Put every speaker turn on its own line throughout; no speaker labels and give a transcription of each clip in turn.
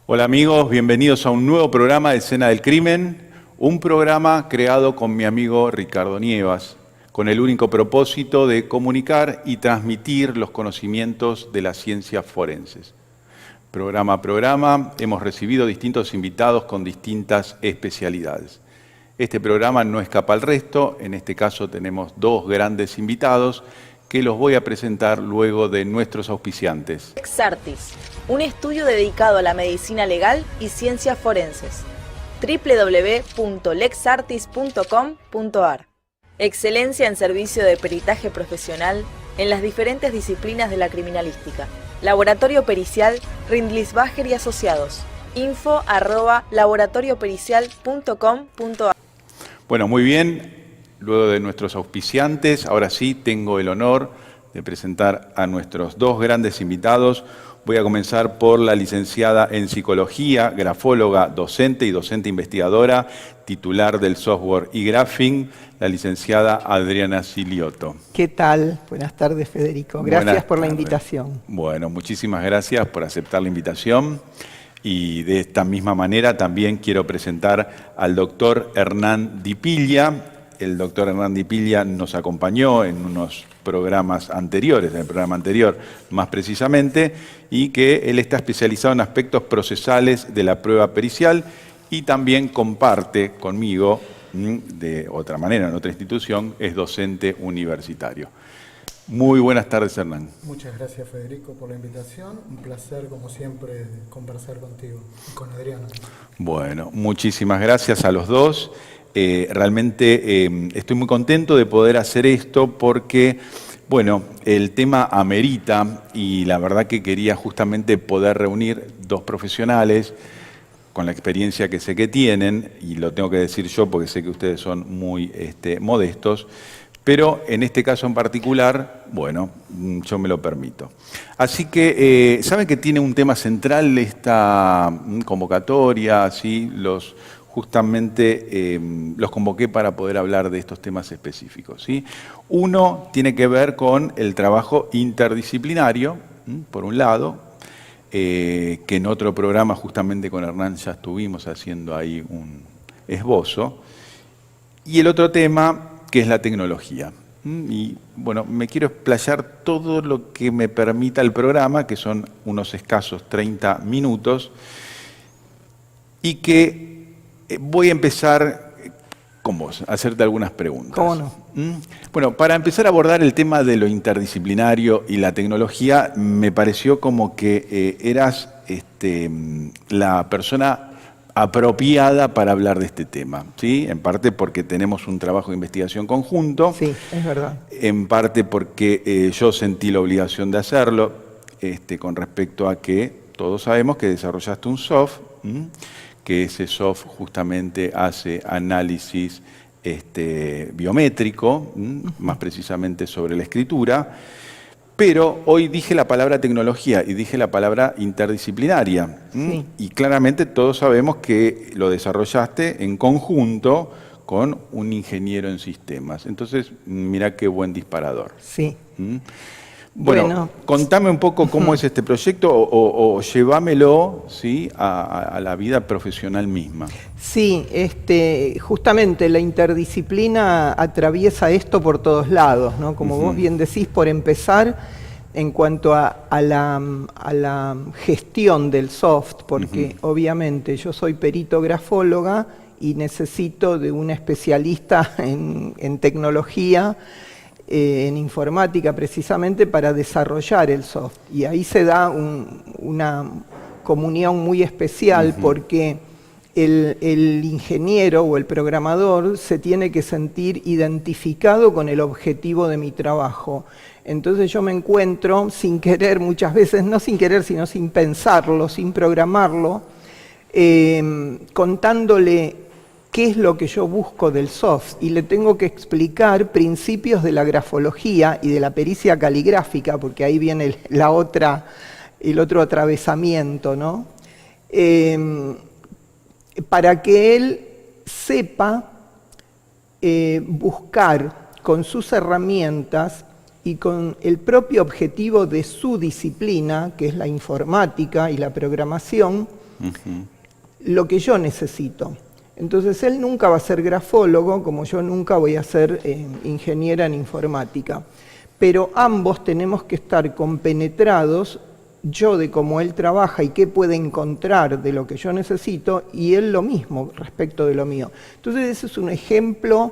Hola amigos, bienvenidos a un nuevo programa de Escena del Crimen, un programa creado con mi amigo Ricardo Nievas, con el único propósito de comunicar y transmitir los conocimientos de las ciencias forenses. Programa a programa hemos recibido distintos invitados con distintas especialidades. Este programa no escapa al resto, en este caso tenemos dos grandes invitados que los voy a presentar luego de nuestros auspiciantes.
Lexartis, un estudio dedicado a la medicina legal y ciencias forenses. www.lexartis.com.ar. Excelencia en servicio de peritaje profesional en las diferentes disciplinas de la criminalística. Laboratorio Pericial Rindlisbacher y Asociados. info@laboratoriopericial.com.ar.
Bueno, muy bien. Luego de nuestros auspiciantes, ahora sí tengo el honor de presentar a nuestros dos grandes invitados. Voy a comenzar por la licenciada en Psicología, grafóloga, docente y docente investigadora, titular del software eGraphing, la licenciada Adriana Siliotto.
¿Qué tal? Buenas tardes, Federico. Gracias por la invitación.
Bueno, muchísimas gracias por aceptar la invitación. Y de esta misma manera también quiero presentar al doctor Hernán Di Piglia. El doctor Hernán Di Piglia nos acompañó en unos programas anteriores, en el programa anterior más precisamente, y que él está especializado en aspectos procesales de la prueba pericial y también comparte conmigo, de otra manera, en otra institución, es docente universitario. Muy buenas tardes, Hernán.
Muchas gracias, Federico, por la invitación. Un placer, como siempre, conversar contigo y con Adriana.
Bueno, muchísimas gracias a los dos. Realmente estoy muy contento de poder hacer esto porque, bueno, el tema amerita y la verdad que quería justamente poder reunir dos profesionales con la experiencia que sé que tienen, y lo tengo que decir yo porque sé que ustedes son muy modestos, pero en este caso en particular, bueno, yo me lo permito. Así que, ¿saben que tiene un tema central esta convocatoria? ¿Sí? Justamente los convoqué para poder hablar de estos temas específicos, ¿sí? Uno tiene que ver con el trabajo interdisciplinario, por un lado, que en otro programa justamente con Hernán ya estuvimos haciendo ahí un esbozo, y el otro tema que es la tecnología. Y bueno, me quiero explayar todo lo que me permita el programa, que son unos escasos 30 minutos, y que voy a empezar con vos, a hacerte algunas preguntas.
¿Cómo no?
Bueno, para empezar a abordar el tema de lo interdisciplinario y la tecnología, me pareció como que eras la persona apropiada para hablar de este tema, ¿sí? En parte porque tenemos un trabajo de investigación conjunto.
Sí, es verdad.
En parte porque yo sentí la obligación de hacerlo, con respecto a que todos sabemos que desarrollaste un software, que ese software justamente hace análisis biométrico, más precisamente sobre la escritura, pero hoy dije la palabra tecnología y dije la palabra interdisciplinaria,
Sí.
Y claramente todos sabemos que lo desarrollaste en conjunto con un ingeniero en sistemas. Entonces, mira qué buen disparador.
Sí.
Bueno, contame un poco cómo es este proyecto o llévamelo, ¿sí? a la vida profesional misma.
Sí, justamente la interdisciplina atraviesa esto por todos lados, ¿no? Como vos bien decís, por empezar, en cuanto a la gestión del soft, porque obviamente yo soy perito grafóloga y necesito de un especialista en tecnología, en informática precisamente, para desarrollar el soft. Y ahí se da una comunión muy especial porque el ingeniero o el programador se tiene que sentir identificado con el objetivo de mi trabajo. Entonces yo me encuentro sin querer, muchas veces, no sin querer, sino sin pensarlo, sin programarlo, contándole qué es lo que yo busco del soft, y le tengo que explicar principios de la grafología y de la pericia caligráfica, porque ahí viene el otro atravesamiento, ¿no? Para que él sepa buscar con sus herramientas y con el propio objetivo de su disciplina, que es la informática y la programación, lo que yo necesito. Entonces él nunca va a ser grafólogo, como yo nunca voy a ser ingeniera en informática. Pero ambos tenemos que estar compenetrados, yo de cómo él trabaja y qué puede encontrar de lo que yo necesito, y él lo mismo respecto de lo mío. Entonces ese es un ejemplo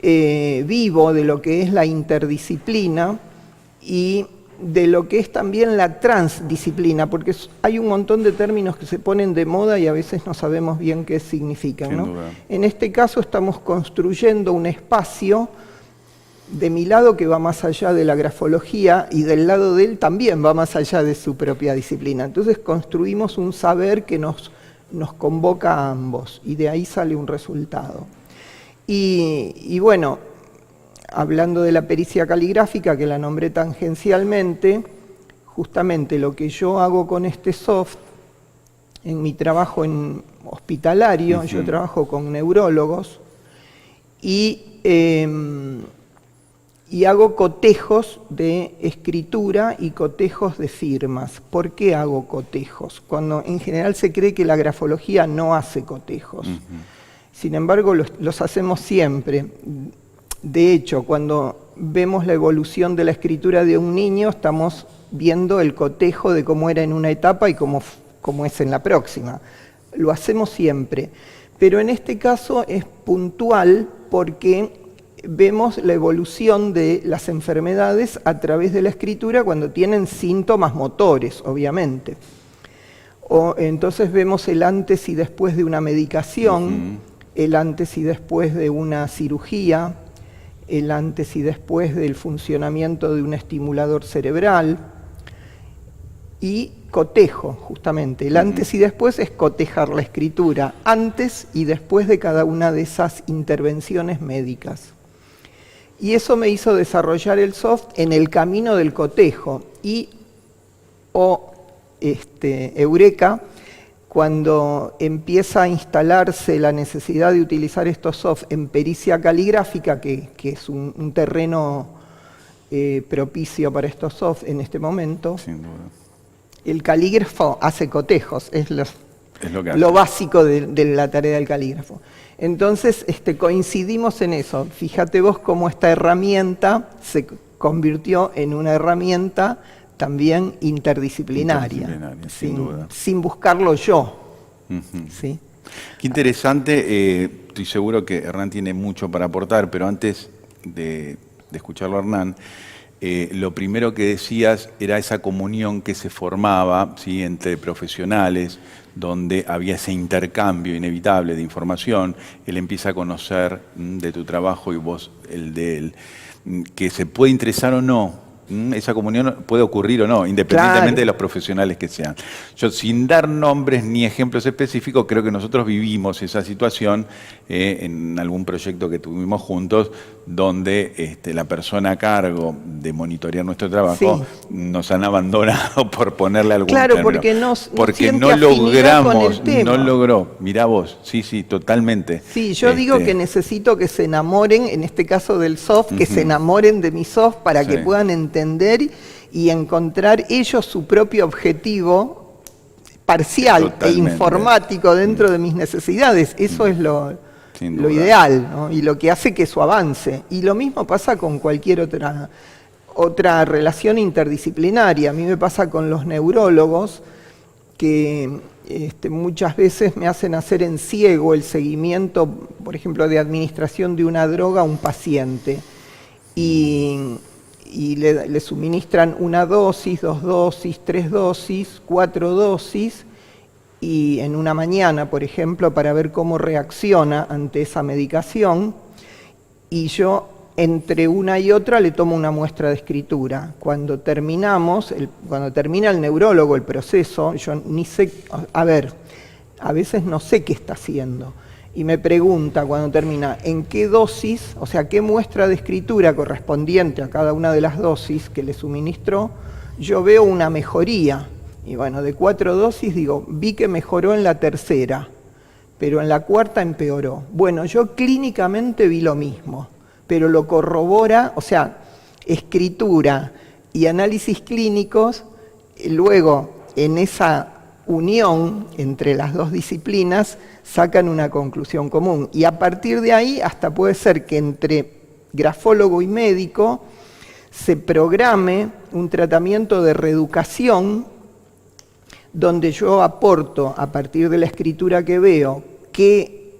vivo de lo que es la interdisciplina y de lo que es también la transdisciplina, porque hay un montón de términos que se ponen de moda y a veces no sabemos bien qué significan, ¿no? En este caso estamos construyendo un espacio de mi lado que va más allá de la grafología y del lado de él también va más allá de su propia disciplina. Entonces construimos un saber que nos convoca a ambos y de ahí sale un resultado. Y bueno, hablando de la pericia caligráfica, que la nombré tangencialmente, justamente lo que yo hago con este soft, en mi trabajo en hospitalario, yo trabajo con neurólogos, y hago cotejos de escritura y cotejos de firmas. ¿Por qué hago cotejos? Cuando en general se cree que la grafología no hace cotejos. Sin embargo, los hacemos siempre. De hecho, cuando vemos la evolución de la escritura de un niño, estamos viendo el cotejo de cómo era en una etapa y cómo es en la próxima. Lo hacemos siempre. Pero en este caso es puntual porque vemos la evolución de las enfermedades a través de la escritura cuando tienen síntomas motores, obviamente. Entonces vemos el antes y después de una medicación, el antes y después de una cirugía, el antes y después del funcionamiento de un estimulador cerebral, y cotejo, justamente. El antes y después es cotejar la escritura, antes y después de cada una de esas intervenciones médicas. Y eso me hizo desarrollar el soft en el camino del cotejo. Y, eureka, cuando empieza a instalarse la necesidad de utilizar estos soft en pericia caligráfica, que es un terreno propicio para estos soft en este momento, sin duda. El calígrafo hace cotejos, es lo básico de la tarea del calígrafo. Entonces coincidimos en eso. Fíjate vos cómo esta herramienta se convirtió en una herramienta también interdisciplinaria sin duda. Sin buscarlo yo. ¿Sí?
Qué interesante, estoy seguro que Hernán tiene mucho para aportar, pero antes de escucharlo a Hernán, lo primero que decías era esa comunión que se formaba, ¿sí?, entre profesionales, donde había ese intercambio inevitable de información. Él empieza a conocer de tu trabajo y vos el de él. Que se puede interesar o no, esa comunión puede ocurrir o no, independientemente de los profesionales que sean. Yo, sin dar nombres ni ejemplos específicos, creo que nosotros vivimos esa situación en algún proyecto que tuvimos juntos, donde la persona a cargo de monitorear nuestro trabajo nos han abandonado por ponerle algún término. Porque no logramos, no logró. Mirá vos, sí, totalmente.
Sí, yo digo que necesito que se enamoren, en este caso del soft, que se enamoren de mi soft para que puedan entender y encontrar ellos su propio objetivo parcial e informático dentro de mis necesidades. Eso es lo ideal, ¿no? Y lo que hace que eso avance. Y lo mismo pasa con cualquier otra relación interdisciplinaria. A mí me pasa con los neurólogos que muchas veces me hacen hacer en ciego el seguimiento, por ejemplo, de administración de una droga a un paciente. Y le suministran una dosis, 2 dosis, 3 dosis, 4 dosis, y en una mañana, por ejemplo, para ver cómo reacciona ante esa medicación, y yo entre una y otra le tomo una muestra de escritura. Cuando termina el neurólogo el proceso, yo ni sé, a veces no sé qué está haciendo. Y me pregunta cuando termina, ¿en qué dosis, o sea, qué muestra de escritura correspondiente a cada una de las dosis que le suministró, yo veo una mejoría? Y bueno, de 4 dosis digo, vi que mejoró en la tercera, pero en la cuarta empeoró. Bueno, yo clínicamente vi lo mismo, pero lo corrobora, o sea, escritura y análisis clínicos, luego en esa unión entre las dos disciplinas sacan una conclusión común. Y a partir de ahí hasta puede ser que entre grafólogo y médico se programe un tratamiento de reeducación donde yo aporto a partir de la escritura que veo qué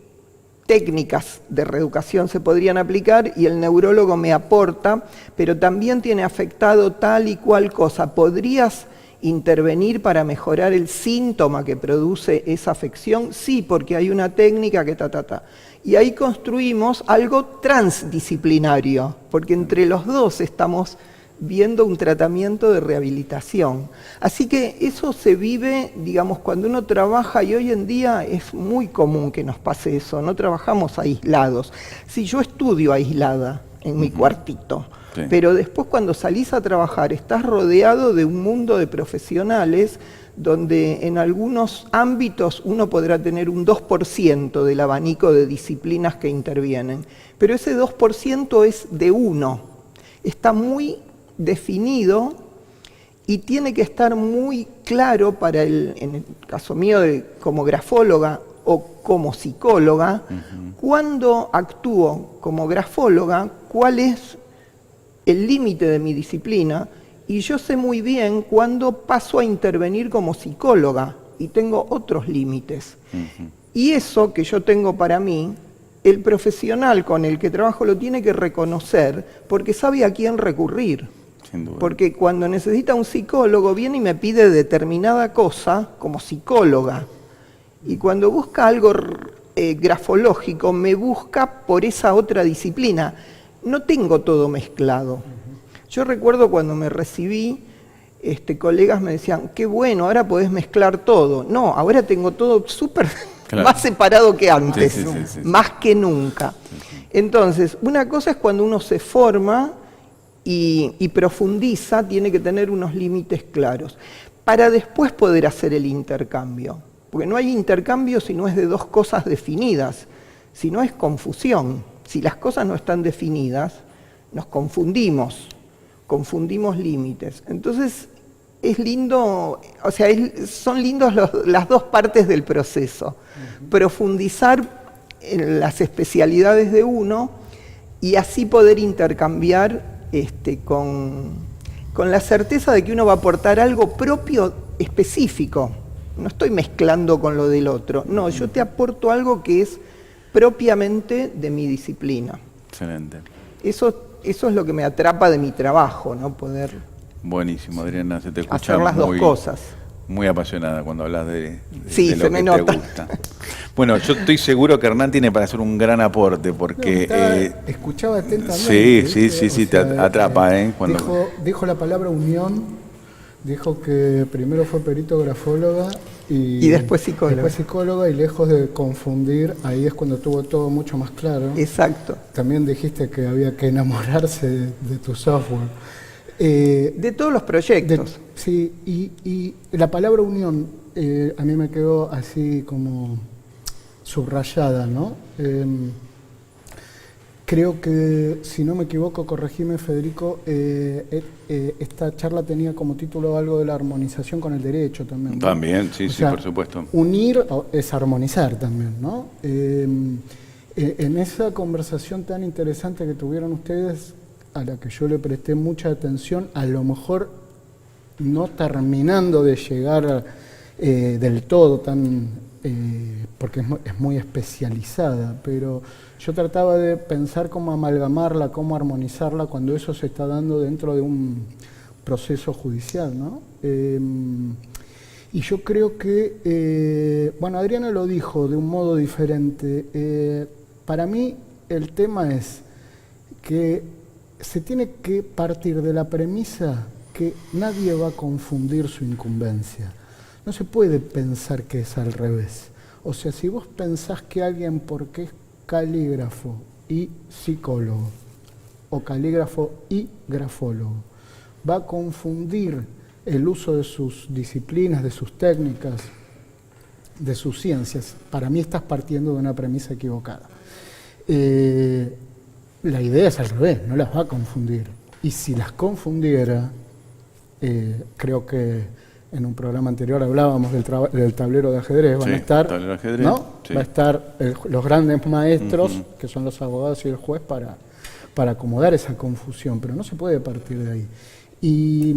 técnicas de reeducación se podrían aplicar y el neurólogo me aporta, pero también tiene afectado tal y cual cosa. ¿Podrías intervenir para mejorar el síntoma que produce esa afección? Sí, porque hay una técnica que Y ahí construimos algo transdisciplinario, porque entre los dos estamos viendo un tratamiento de rehabilitación. Así que eso se vive, digamos, cuando uno trabaja, y hoy en día es muy común que nos pase eso, no trabajamos aislados. Si yo estudio aislada en mi cuartito, sí, pero después cuando salís a trabajar estás rodeado de un mundo de profesionales donde en algunos ámbitos uno podrá tener un 2% del abanico de disciplinas que intervienen, pero ese 2% es de uno, está muy definido y tiene que estar muy claro para en el caso mío como grafóloga o como psicóloga, cuando actúo como grafóloga, cuál es el límite de mi disciplina, y yo sé muy bien cuándo paso a intervenir como psicóloga y tengo otros límites. Y eso que yo tengo para mí, el profesional con el que trabajo lo tiene que reconocer porque sabe a quién recurrir. Sin duda. Porque cuando necesita un psicólogo viene y me pide determinada cosa como psicóloga. Y cuando busca algo grafológico, me busca por esa otra disciplina. No tengo todo mezclado. Yo recuerdo cuando me recibí, colegas me decían, qué bueno, ahora podés mezclar todo. No, ahora tengo todo súper más separado que antes, sí, más que nunca. Entonces, una cosa es cuando uno se forma y profundiza, tiene que tener unos límites claros, para después poder hacer el intercambio. Porque no hay intercambio si no es de dos cosas definidas, si no es confusión. Si las cosas no están definidas, nos confundimos límites. Entonces, es lindo, o sea, son lindos las dos partes del proceso. Profundizar en las especialidades de uno y así poder intercambiar con la certeza de que uno va a aportar algo propio específico. No estoy mezclando con lo del otro. No, yo te aporto algo que es propiamente de mi disciplina.
Excelente.
Eso es lo que me atrapa de mi trabajo, ¿no? Poder...
Buenísimo, Adriana, se te escucha
hacer las dos cosas.
Muy apasionada cuando hablas de
sí,
lo que te gusta. Bueno, yo estoy seguro que Hernán tiene para hacer un gran aporte, porque...
escuchaba atentamente.
Sí, te atrapa,
Cuando... Dijo la palabra unión, dijo que primero fue perito grafóloga y después psicóloga, y lejos de confundir, ahí es cuando tuvo todo mucho más claro.
Exacto.
También dijiste que había que enamorarse de tu software.
De todos los proyectos.
Sí, y la palabra unión a mí me quedó así como subrayada, ¿no? Creo que, si no me equivoco, corregime Federico, esta charla tenía como título algo de la armonización con el derecho también, ¿no?
También, sí, por supuesto.
Unir es armonizar también, ¿no? En esa conversación tan interesante que tuvieron ustedes, a la que yo le presté mucha atención, a lo mejor no terminando de llegar del todo porque es muy especializada, pero yo trataba de pensar cómo amalgamarla, cómo armonizarla cuando eso se está dando dentro de un proceso judicial, ¿no? Y yo creo que, bueno, Adriana lo dijo de un modo diferente. Para mí el tema es que se tiene que partir de la premisa que nadie va a confundir su incumbencia. No se puede pensar que es al revés. O sea, si vos pensás que alguien, porque es calígrafo y psicólogo, o calígrafo y grafólogo, va a confundir el uso de sus disciplinas, de sus técnicas, de sus ciencias, para mí estás partiendo de una premisa equivocada. La idea es al revés, no las va a confundir. Y si las confundiera, creo que en un programa anterior hablábamos del tablero de ajedrez, van a estar,
tablero de ajedrez,
¿no?
Sí.
Va a estar los grandes maestros, que son los abogados y el juez, para acomodar esa confusión, pero no se puede partir de ahí. Y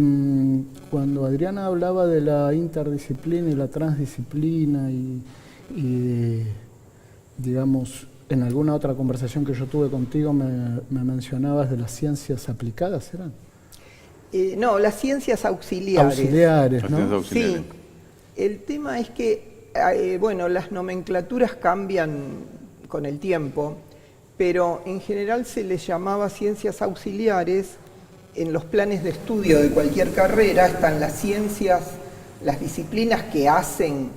cuando Adriana hablaba de la interdisciplina y la transdisciplina y digamos, en alguna otra conversación que yo tuve contigo me mencionabas de las ciencias aplicadas, ¿eran?
No, las ciencias auxiliares.
Auxiliares, ¿no?
Sí, el tema es que, bueno, las nomenclaturas cambian con el tiempo, pero en general se les llamaba ciencias auxiliares. En los planes de estudio de cualquier carrera están las ciencias, las disciplinas que hacen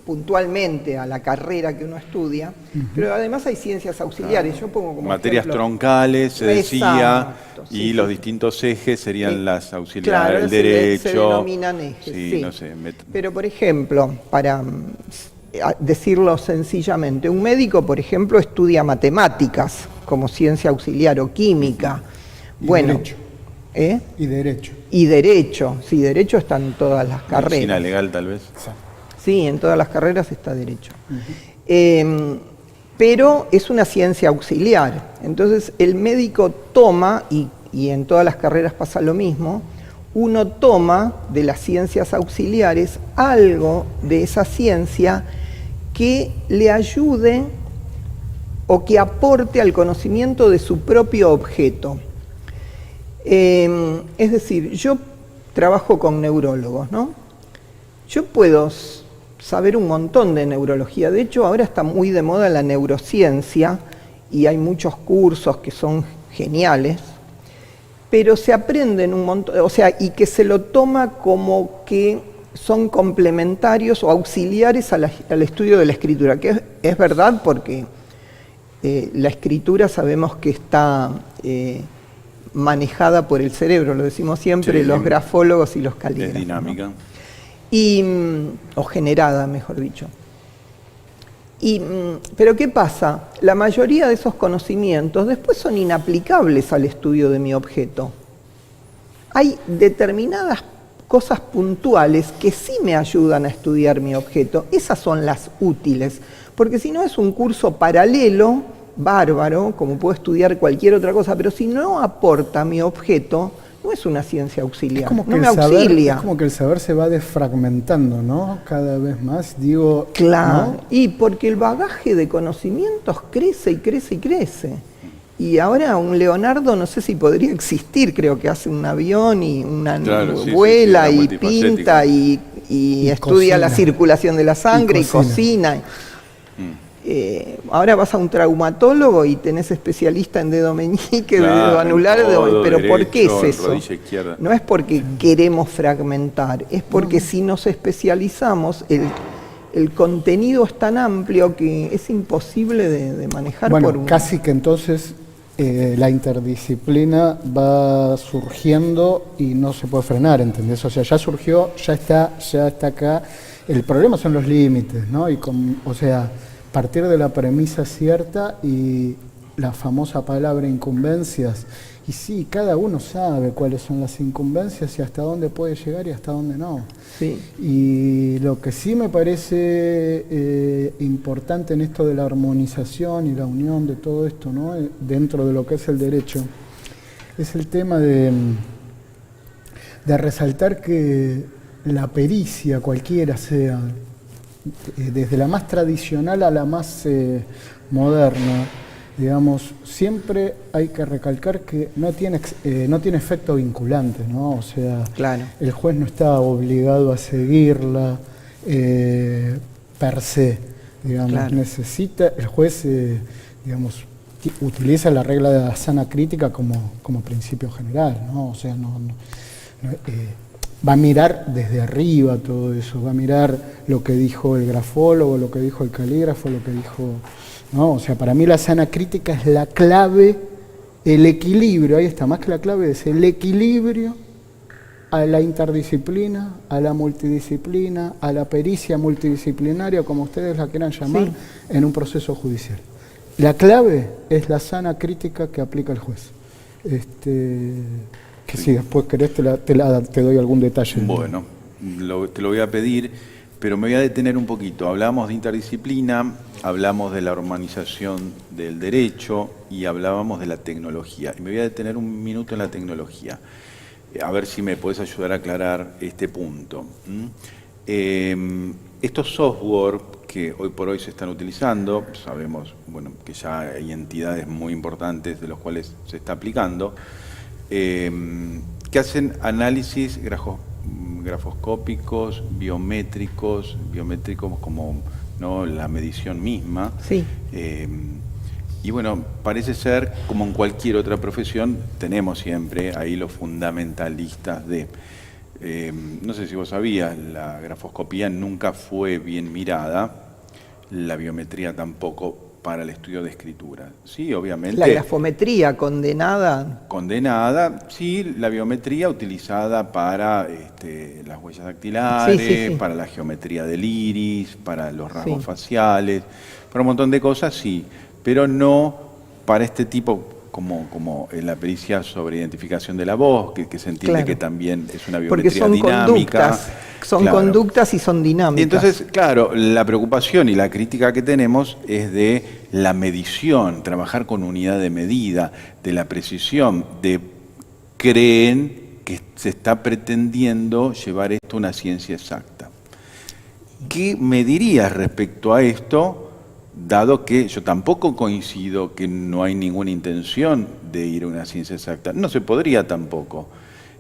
puntualmente a la carrera que uno estudia, pero además hay ciencias auxiliares. Yo pongo como
materias
ejemplo,
troncales, se decía,
exacto,
y
sí,
los
sí.
distintos ejes serían las auxiliares,
Claro,
el derecho.
se denominan ejes,
sí, no sé.
Pero, por ejemplo, para decirlo sencillamente, un médico, por ejemplo, estudia matemáticas como ciencia auxiliar o química.
Y
bueno,
derecho. Y derecho.
Y derecho, sí, derecho está en todas las carreras.
Medicina legal, tal vez.
Sí, en todas las carreras está derecho. Pero es una ciencia auxiliar. Entonces el médico toma, y en todas las carreras pasa lo mismo, uno toma de las ciencias auxiliares algo de esa ciencia que le ayude o que aporte al conocimiento de su propio objeto. Es decir, yo trabajo con neurólogos, ¿no? Yo puedo saber un montón de neurología. De hecho, ahora está muy de moda la neurociencia y hay muchos cursos que son geniales, pero se aprenden un montón, o sea, y que se lo toma como que son complementarios o auxiliares al estudio de la escritura, que es verdad, porque la escritura sabemos que está manejada por el cerebro, lo decimos siempre,
sí,
los grafólogos y los calígrafos.
Es dinámica.
¿No? O generada, mejor dicho. Pero ¿qué pasa? La mayoría de esos conocimientos después son inaplicables al estudio de mi objeto. Hay determinadas cosas puntuales que sí me ayudan a estudiar mi objeto. Esas son las útiles, porque si no es un curso paralelo, bárbaro, como puedo estudiar cualquier otra cosa, pero si no aporta a mi objeto, no es una ciencia auxiliar,
Es como que
no me
auxilia.
auxilia.
Es como que el saber se va desfragmentando, ¿no? Cada vez más, digo...
Claro,
¿no?
y porque el bagaje de conocimientos crece y crece y crece. Y ahora un Leonardo no sé si podría existir, creo que hace un avión y vuela
sí,
y
multifacético.
pinta y estudia la circulación de la sangre y cocina. Ahora vas a un traumatólogo y tenés especialista en dedo meñique,
Claro,
dedo anular,
codo,
pero ¿por qué
derecho,
es eso?
rodilla izquierda.
No es porque queremos fragmentar, es porque si nos especializamos, el contenido es tan amplio que es imposible de manejar
Bueno,
por un...
casi que entonces la interdisciplina va surgiendo y no se puede frenar, ¿entendés? O sea, ya surgió, ya está acá. El problema son los límites, ¿no? O sea, partir de la premisa cierta y la famosa palabra incumbencias. Y sí, cada uno sabe cuáles son las incumbencias y hasta dónde puede llegar y hasta dónde no.
Sí.
Y lo que sí me parece importante en esto de la armonización y la unión de todo esto, ¿no? Dentro de lo que es el derecho, es el tema de resaltar que la pericia, cualquiera sea, desde la más tradicional a la más moderna, digamos, siempre hay que recalcar que no tiene efecto vinculante, ¿no? O sea,
Claro.
el juez no está obligado a seguirla per se, digamos,
Claro.
necesita, el juez, digamos, utiliza la regla de la sana crítica como principio general, ¿no? O sea, va a mirar desde arriba todo eso, va a mirar lo que dijo el grafólogo, lo que dijo el calígrafo, lo que dijo... ¿no? O sea, para mí la sana crítica es la clave, el equilibrio, ahí está, más que la clave es el equilibrio a la interdisciplina, a la multidisciplina, a la pericia multidisciplinaria, como ustedes la quieran llamar,
Sí.
en un proceso judicial. La clave es la sana crítica que aplica el juez. Que si después querés te doy algún detalle.
Bueno. te lo voy a pedir, pero me voy a detener un poquito. Hablamos de interdisciplina, hablamos de la humanización del derecho y hablábamos de la tecnología. Y me voy a detener un minuto en la tecnología, a ver si me puedes ayudar a aclarar este punto. Estos software que hoy por hoy se están utilizando, sabemos que ya hay entidades muy importantes de los cuales se está aplicando, que hacen análisis grafoscópicos, biométricos como ¿no? la medición misma.
Sí.
Y parece ser, como en cualquier otra profesión, tenemos siempre ahí los fundamentalistas de... no sé si vos sabías, la grafoscopía nunca fue bien mirada, la biometría tampoco para el estudio de escritura. Sí, obviamente.
La grafometría condenada.
Condenada, sí, la biometría utilizada para las huellas dactilares,
sí.
para la geometría del iris, para los rasgos faciales, para un montón de cosas, sí, pero no para este tipo como en la pericia sobre identificación de la voz, que se entiende que también es una biometría dinámica.
Son conductas y son dinámicas.
Y entonces, claro, la preocupación y la crítica que tenemos es de la medición, trabajar con unidad de medida, de la precisión, creen que se está pretendiendo llevar esto a una ciencia exacta. ¿Qué me dirías respecto a esto? Dado que yo tampoco coincido que no hay ninguna intención de ir a una ciencia exacta. No se podría tampoco.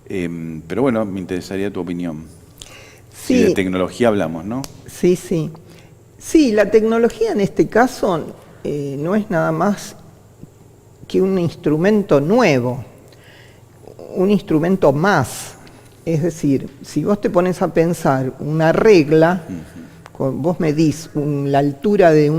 Pero me interesaría tu opinión.
Sí.
Si de tecnología hablamos, ¿no?
Sí. Sí, la tecnología en este caso no es nada más que un instrumento nuevo, un instrumento más. Es decir, si vos te pones a pensar una regla... Vos medís la altura de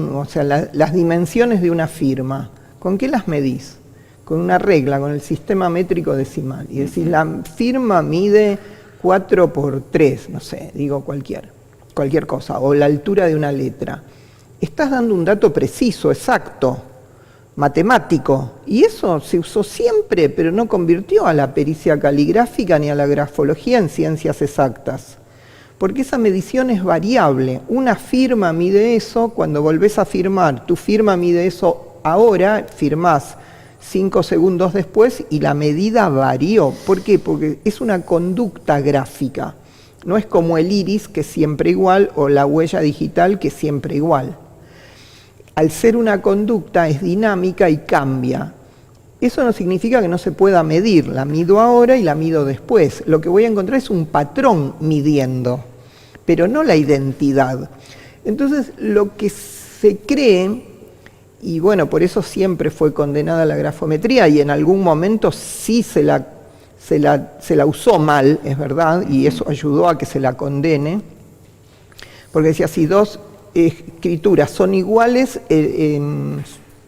las dimensiones de una firma. ¿Con qué las medís? Con una regla, con el sistema métrico decimal. Y decís, la firma mide 4 por 3, no sé, digo cualquier cosa, o la altura de una letra. Estás dando un dato preciso, exacto, matemático. Y eso se usó siempre, pero no convirtió a la pericia caligráfica ni a la grafología en ciencias exactas. Porque esa medición es variable. Una firma mide eso, cuando volvés a firmar, tu firma mide eso ahora, firmás 5 segundos después y la medida varió. ¿Por qué? Porque es una conducta gráfica. No es como el iris, que es siempre igual, o la huella digital, que es siempre igual. Al ser una conducta es dinámica y cambia. Eso no significa que no se pueda medir. La mido ahora y la mido después. Lo que voy a encontrar es un patrón midiendo, pero no la identidad. Entonces, lo que se cree, y por eso siempre fue condenada la grafometría, y en algún momento sí se la usó mal, es verdad, y eso ayudó a que se la condene, porque decía, si dos escrituras son iguales,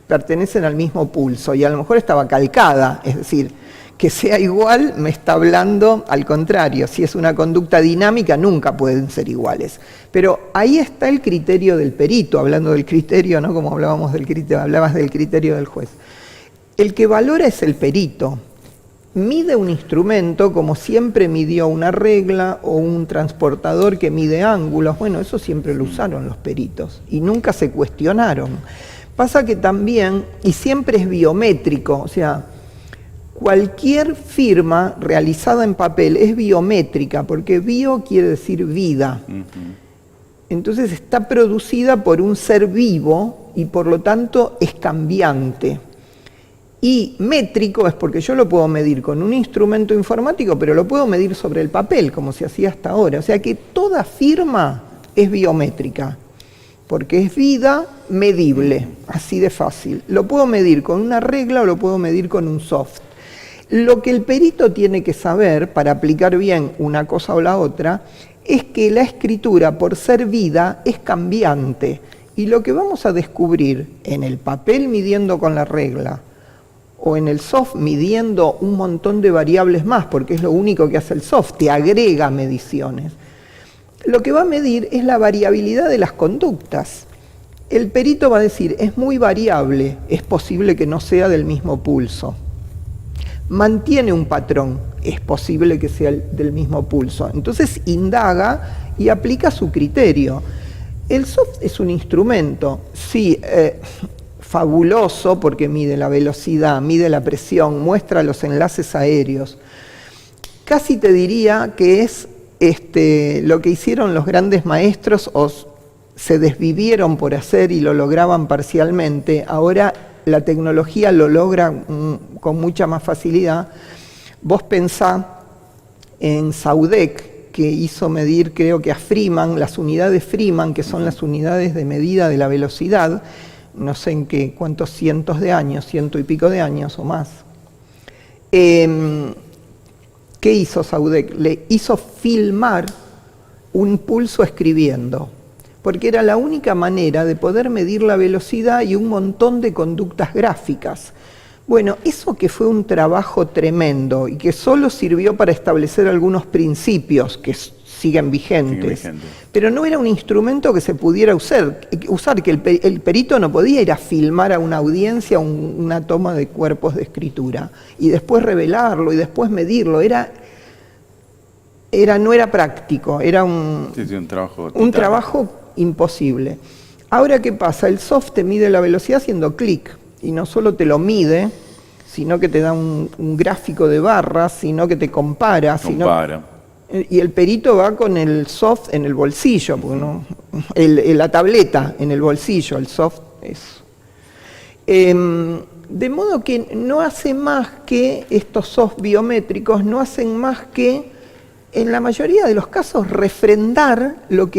pertenecen al mismo pulso, y a lo mejor estaba calcada, es decir, que sea igual me está hablando al contrario. Si es una conducta dinámica, nunca pueden ser iguales. Pero ahí está el criterio del perito, hablando del criterio, ¿no? Como hablabas del criterio del juez. El que valora es el perito. Mide un instrumento como siempre midió una regla o un transportador que mide ángulos. Bueno, eso siempre lo usaron los peritos y nunca se cuestionaron. Pasa que también, y siempre es biométrico, o sea, cualquier firma realizada en papel es biométrica, porque bio quiere decir vida. Entonces está producida por un ser vivo y por lo tanto es cambiante. Y métrico es porque yo lo puedo medir con un instrumento informático, pero lo puedo medir sobre el papel, como se hacía hasta ahora. O sea que toda firma es biométrica, porque es vida medible, así de fácil. Lo puedo medir con una regla o lo puedo medir con un soft. Lo que el perito tiene que saber para aplicar bien una cosa o la otra es que la escritura, por ser vida, es cambiante. Y lo que vamos a descubrir en el papel midiendo con la regla o en el soft midiendo un montón de variables más, porque es lo único que hace el soft, te agrega mediciones. Lo que va a medir es la variabilidad de las conductas. El perito va a decir, es muy variable, es posible que no sea del mismo pulso. mantiene un patrón, es posible que sea del mismo pulso. Entonces indaga y aplica su criterio. El soft es un instrumento, sí, fabuloso, porque mide la velocidad, mide la presión, muestra los enlaces aéreos. Casi te diría que es lo que hicieron los grandes maestros, o se desvivieron por hacer y lo lograban parcialmente. Ahora la tecnología lo logra con mucha más facilidad. Vos pensá en Saudek, que hizo medir, creo que a Freeman, las unidades Freeman, que son las unidades de medida de la velocidad, no sé en cuántos cientos de años, 100 y pico de años o más. ¿Qué hizo Saudek? Le hizo filmar un pulso escribiendo, porque era la única manera de poder medir la velocidad y un montón de conductas gráficas. Bueno, eso que fue un trabajo tremendo y que solo sirvió para establecer algunos principios que siguen vigentes, pero no era un instrumento que se pudiera usar que el perito no podía ir a filmar a una audiencia una toma de cuerpos de escritura y después revelarlo y después medirlo. No era práctico, era un trabajo imposible. Ahora, ¿qué pasa? El soft te mide la velocidad haciendo clic, y no solo te lo mide, sino que te da un gráfico de barras, sino que te compara. Y el perito va con el soft en el bolsillo, porque la tableta en el bolsillo, el soft es. De modo que no hace más que, estos soft biométricos no hacen más que, en la mayoría de los casos, refrendar los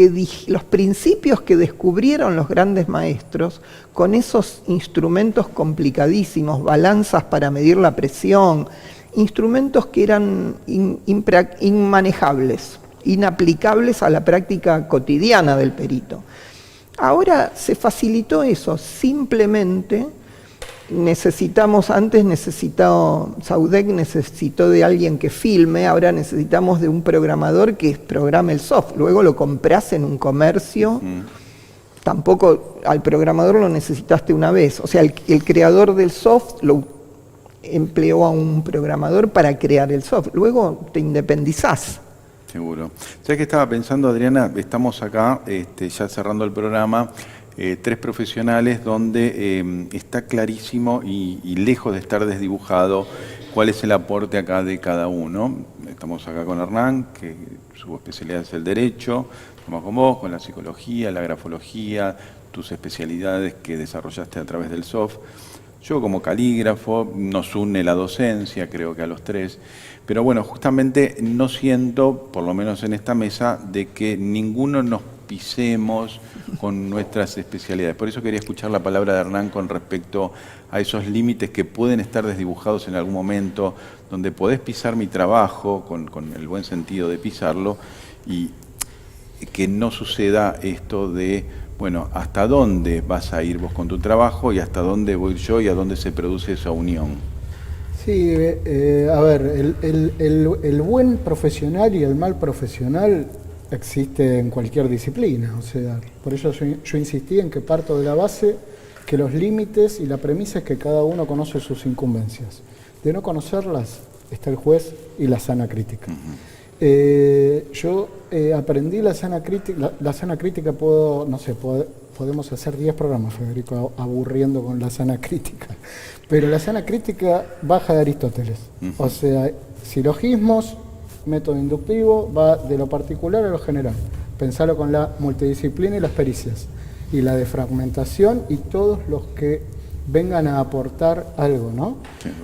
principios que descubrieron los grandes maestros con esos instrumentos complicadísimos, balanzas para medir la presión, instrumentos que eran inmanejables, inaplicables a la práctica cotidiana del perito. Ahora se facilitó eso, simplemente Saudek necesitó de alguien que filme, ahora necesitamos de un programador que programe el soft, luego lo compras en un comercio. Tampoco al programador lo necesitaste una vez, o sea, el creador del soft lo empleó a un programador para crear el soft, luego te independizás.
Seguro. ¿Sabes qué estaba pensando, Adriana? Estamos acá, ya cerrando el programa, 3 profesionales donde está clarísimo y lejos de estar desdibujado cuál es el aporte acá de cada uno. Estamos acá con Hernán, que su especialidad es el derecho, estamos con vos, con la psicología, la grafología, tus especialidades que desarrollaste a través del soft. Yo como calígrafo, nos une la docencia, creo que a los 3, pero bueno, justamente no siento, por lo menos en esta mesa, de que ninguno nos pisemos con nuestras especialidades. Por eso quería escuchar la palabra de Hernán con respecto a esos límites que pueden estar desdibujados en algún momento, donde podés pisar mi trabajo, con el buen sentido de pisarlo, y que no suceda esto de, bueno, ¿hasta dónde vas a ir vos con tu trabajo y hasta dónde voy yo y a dónde se produce esa unión?
Sí, a ver, el buen profesional y el mal profesional existe en cualquier disciplina, o sea, por eso yo insistí en que parto de la base que los límites y la premisa es que cada uno conoce sus incumbencias. De no conocerlas está el juez y la sana crítica. Yo aprendí la sana crítica. La sana crítica podemos hacer 10 programas, Federico, aburriendo con la sana crítica. Pero la sana crítica baja de Aristóteles. O sea, silogismos, método inductivo, va de lo particular a lo general. Pensarlo con la multidisciplina y las pericias. Y la defragmentación y todos los que vengan a aportar algo, ¿no?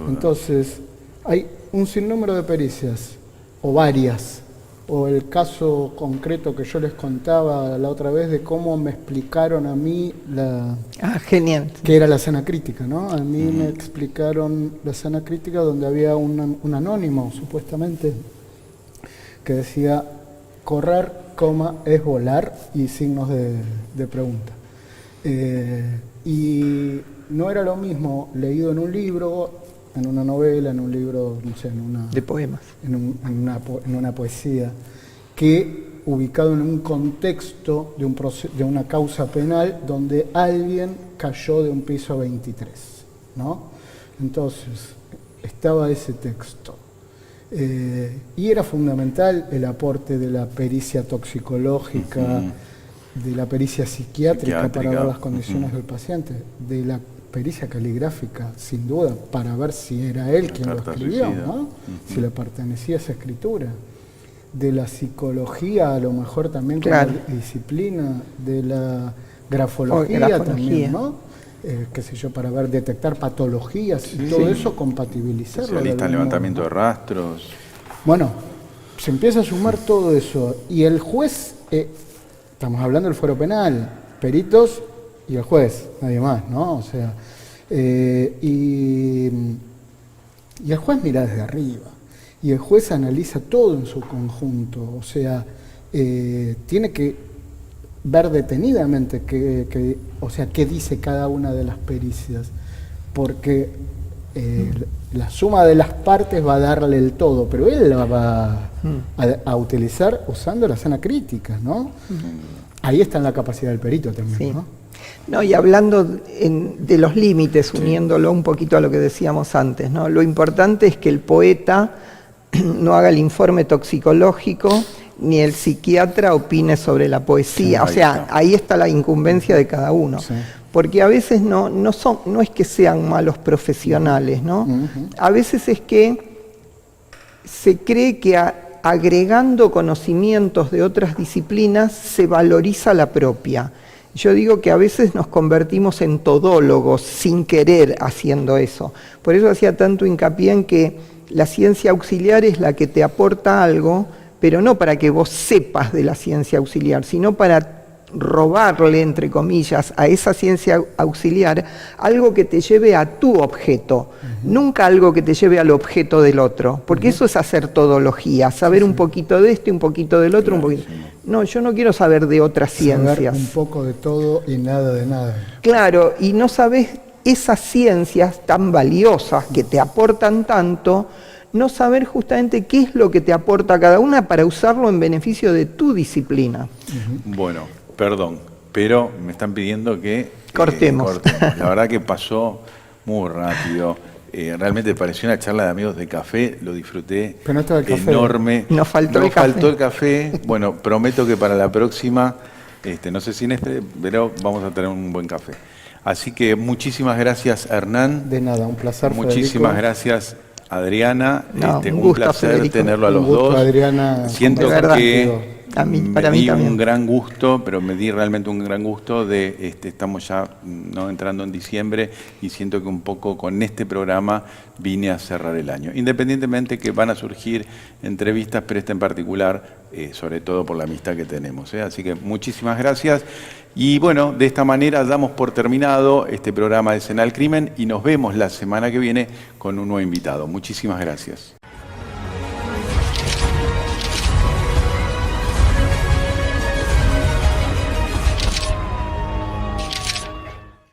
Entonces, hay un sinnúmero de pericias, o varias, o el caso concreto que yo les contaba la otra vez de cómo me explicaron a mí
genial.
Que era la sana crítica, ¿no? A mí me explicaron la sana crítica donde había un anónimo, supuestamente, que decía correr, es volar, y signos de pregunta. Y no era lo mismo leído en un libro, en una novela, en un libro, no sé,
de poemas,
en una poesía, que ubicado en un contexto de una causa penal donde alguien cayó de un piso 23, ¿no? Entonces, estaba ese texto. Y era fundamental el aporte de la pericia toxicológica, de la pericia psiquiátrica para ver las condiciones del paciente, de la pericia caligráfica, sin duda, para ver si era él quien lo escribió, ¿no? Si le pertenecía esa escritura. De la psicología, a lo mejor también como disciplina, de la grafología también, ¿no? Qué sé yo, para ver, detectar patologías y todo eso, compatibilizarlo.
Especialista en levantamiento de rastros.
Bueno, se empieza a sumar todo eso. Y el juez, estamos hablando del fuero penal, peritos y el juez, nadie más, ¿no? O sea, y el juez mira desde arriba. Y el juez analiza todo en su conjunto, o sea, tiene que ver detenidamente qué dice cada una de las pericias, porque la suma de las partes va a darle el todo, pero él la va a utilizar usando la sana crítica, ¿no? Ahí está en la capacidad del perito también, ¿no?
No, y hablando de los límites, uniéndolo un poquito a lo que decíamos antes, ¿no? Lo importante es que el poeta no haga el informe toxicológico, ni el psiquiatra opine sobre la poesía. O sea, ahí está la incumbencia de cada uno. Sí. Porque a veces no es que sean malos profesionales, ¿no? A veces es que se cree que agregando conocimientos de otras disciplinas se valoriza la propia. Yo digo que a veces nos convertimos en todólogos sin querer haciendo eso. Por eso hacía tanto hincapié en que la ciencia auxiliar es la que te aporta algo, pero no para que vos sepas de la ciencia auxiliar, sino para robarle, entre comillas, a esa ciencia auxiliar algo que te lleve a tu objeto, nunca algo que te lleve al objeto del otro, porque eso es hacer todología, saber un poquito de esto y un poquito del otro, un poquito. No, yo no quiero saber de otras ciencias.
Saber un poco de todo y nada de nada.
Claro, y no sabes esas ciencias tan valiosas que te aportan tanto, no saber justamente qué es lo que te aporta cada una para usarlo en beneficio de tu disciplina.
Bueno, perdón, pero me están pidiendo que
cortemos.
La verdad que pasó muy rápido. Realmente pareció una charla de amigos de café, lo disfruté.
Pero no estaba el café.
Enorme.
Nos faltó
el café. Bueno, prometo que para la próxima, no sé si en pero vamos a tener un buen café. Así que muchísimas gracias, Hernán.
De nada, un placer.
Muchísimas gracias, Adriana.
Un
gusto, placer Federico. Tenerlo a los dos.
Adriana,
siento que
para mí también.
Un gran gusto, pero me di realmente un gran gusto de, estamos ya entrando en diciembre y siento que un poco con este programa vine a cerrar el año. Independientemente que van a surgir entrevistas, pero esta en particular, sobre todo por la amistad que tenemos. Así que muchísimas gracias. Y bueno, de esta manera damos por terminado este programa de Escena del Crimen y nos vemos la semana que viene con un nuevo invitado. Muchísimas gracias.